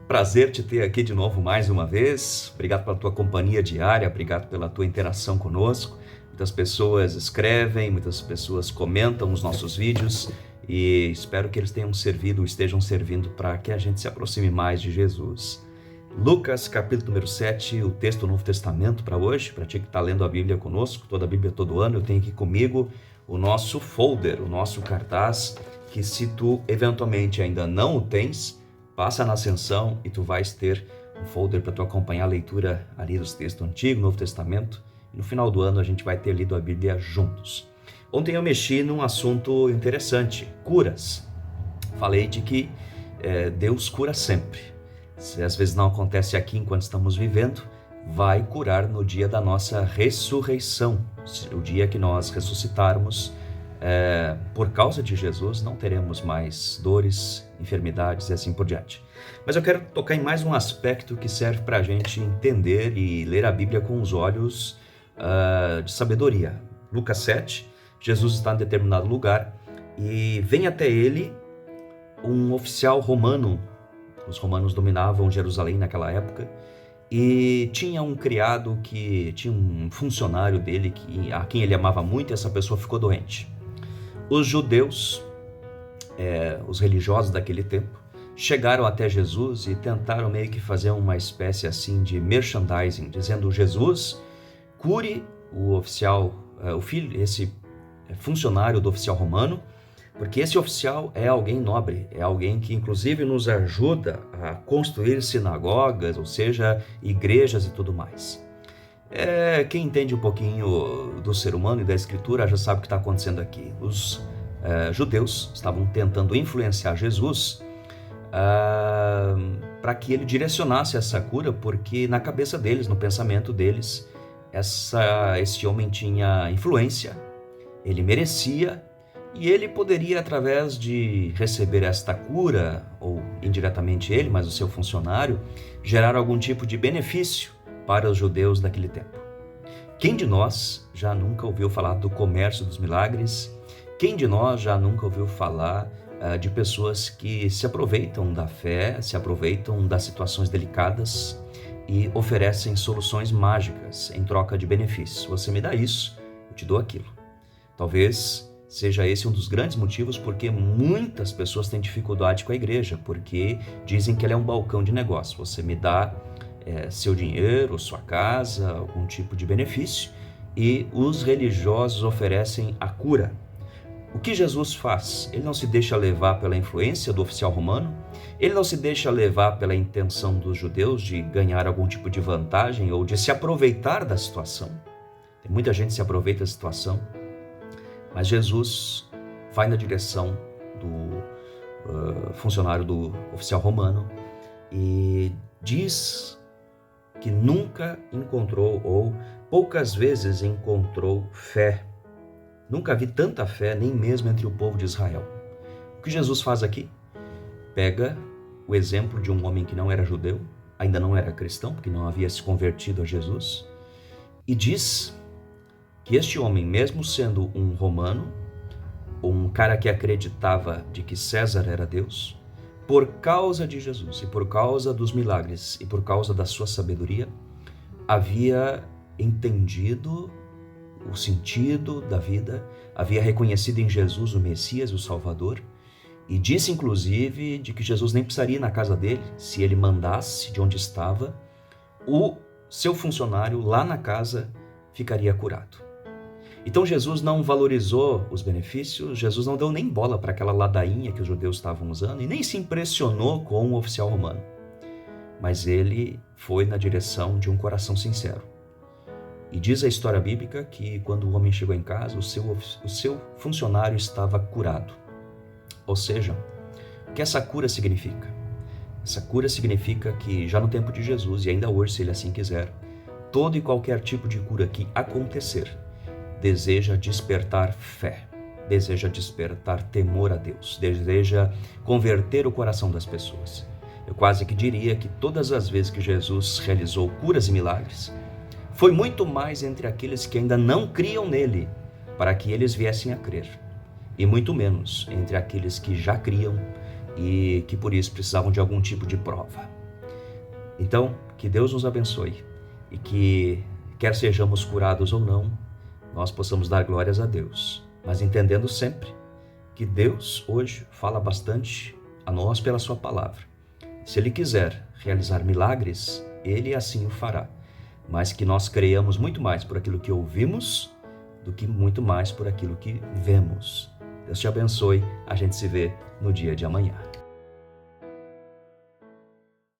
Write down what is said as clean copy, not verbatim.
Prazer te ter aqui de novo mais uma vez. Obrigado pela tua companhia diária, obrigado pela tua interação conosco. Muitas pessoas escrevem, muitas pessoas comentam os nossos vídeos e espero que eles tenham servido, estejam servindo para que a gente se aproxime mais de Jesus. Lucas, capítulo número 7, o texto do Novo Testamento para hoje, para ti que está lendo a Bíblia conosco, toda a Bíblia todo ano, eu tenho aqui comigo o nosso folder, o nosso cartaz, que se tu eventualmente ainda não o tens, passa na Ascensão e tu vais ter um folder para tu acompanhar a leitura ali dos textos Antigo, Novo Testamento. E no final do ano a gente vai ter lido a Bíblia juntos. Ontem eu mexi num assunto interessante, curas. Falei de que Deus cura sempre. Se às vezes não acontece aqui enquanto estamos vivendo, vai curar no dia da nossa ressurreição. O dia que nós ressuscitarmos, por causa de Jesus, não teremos mais dores, enfermidades e assim por diante. Mas eu quero tocar em mais um aspecto que serve para a gente entender e ler a Bíblia com os olhos de sabedoria. Lucas 7, Jesus está em determinado lugar e vem até ele um oficial romano. Os romanos dominavam Jerusalém naquela época e tinha um criado tinha um funcionário dele a quem ele amava muito, e essa pessoa ficou doente. Os judeus, os religiosos daquele tempo, chegaram até Jesus e tentaram meio que fazer uma espécie assim de merchandising, dizendo: Jesus, cure o oficial, esse funcionário do oficial romano, porque esse oficial é alguém nobre, é alguém que inclusive nos ajuda a construir sinagogas, ou seja, igrejas e tudo mais. Quem entende um pouquinho do ser humano e da escritura já sabe o que está acontecendo aqui. Os judeus estavam tentando influenciar Jesus para que ele direcionasse essa cura, porque na cabeça deles, no pensamento deles, esse homem tinha influência, ele merecia, e ele poderia, através de receber esta cura, ou indiretamente ele, mas o seu funcionário, gerar algum tipo de benefício para os judeus daquele tempo. Quem de nós já nunca ouviu falar do comércio dos milagres? Quem de nós já nunca ouviu falar de pessoas que se aproveitam da fé, se aproveitam das situações delicadas e oferecem soluções mágicas em troca de benefícios? Você me dá isso, eu te dou aquilo. Talvez seja esse um dos grandes motivos porque muitas pessoas têm dificuldade com a igreja, porque dizem que ela é um balcão de negócio. Você me dá seu dinheiro, sua casa, algum tipo de benefício, e os religiosos oferecem a cura. O que Jesus faz? Ele não se deixa levar pela influência do oficial romano, ele não se deixa levar pela intenção dos judeus de ganhar algum tipo de vantagem ou de se aproveitar da situação. Tem muita gente que se aproveita da situação, mas Jesus vai na direção do funcionário do oficial romano e diz que nunca encontrou, ou poucas vezes encontrou, fé. Nunca vi tanta fé, nem mesmo entre o povo de Israel. O que Jesus faz aqui? Pega o exemplo de um homem que não era judeu, ainda não era cristão, porque não havia se convertido a Jesus, e diz que este homem, mesmo sendo um romano, um cara que acreditava de que César era Deus, por causa de Jesus e por causa dos milagres e por causa da sua sabedoria, havia entendido o sentido da vida, havia reconhecido em Jesus o Messias, o Salvador, e disse inclusive de que Jesus nem precisaria ir na casa dele. Se ele mandasse de onde estava, o seu funcionário lá na casa ficaria curado. Então Jesus não valorizou os benefícios, Jesus não deu nem bola para aquela ladainha que os judeus estavam usando e nem se impressionou com o oficial romano. Mas ele foi na direção de um coração sincero. E diz a história bíblica que quando o homem chegou em casa, o seu funcionário estava curado. Ou seja, o que essa cura significa? Essa cura significa que já no tempo de Jesus, e ainda hoje, se ele assim quiser, todo e qualquer tipo de cura que acontecer, deseja despertar fé, deseja despertar temor a Deus, deseja converter o coração das pessoas. Eu quase que diria que todas as vezes que Jesus realizou curas e milagres, foi muito mais entre aqueles que ainda não criam nele, para que eles viessem a crer, e muito menos entre aqueles que já criam e que por isso precisavam de algum tipo de prova. Então, que Deus nos abençoe e que, quer sejamos curados ou não, nós possamos dar glórias a Deus, mas entendendo sempre que Deus hoje fala bastante a nós pela sua palavra. Se Ele quiser realizar milagres, Ele assim o fará, mas que nós creiamos muito mais por aquilo que ouvimos do que muito mais por aquilo que vemos. Deus te abençoe, a gente se vê no dia de amanhã.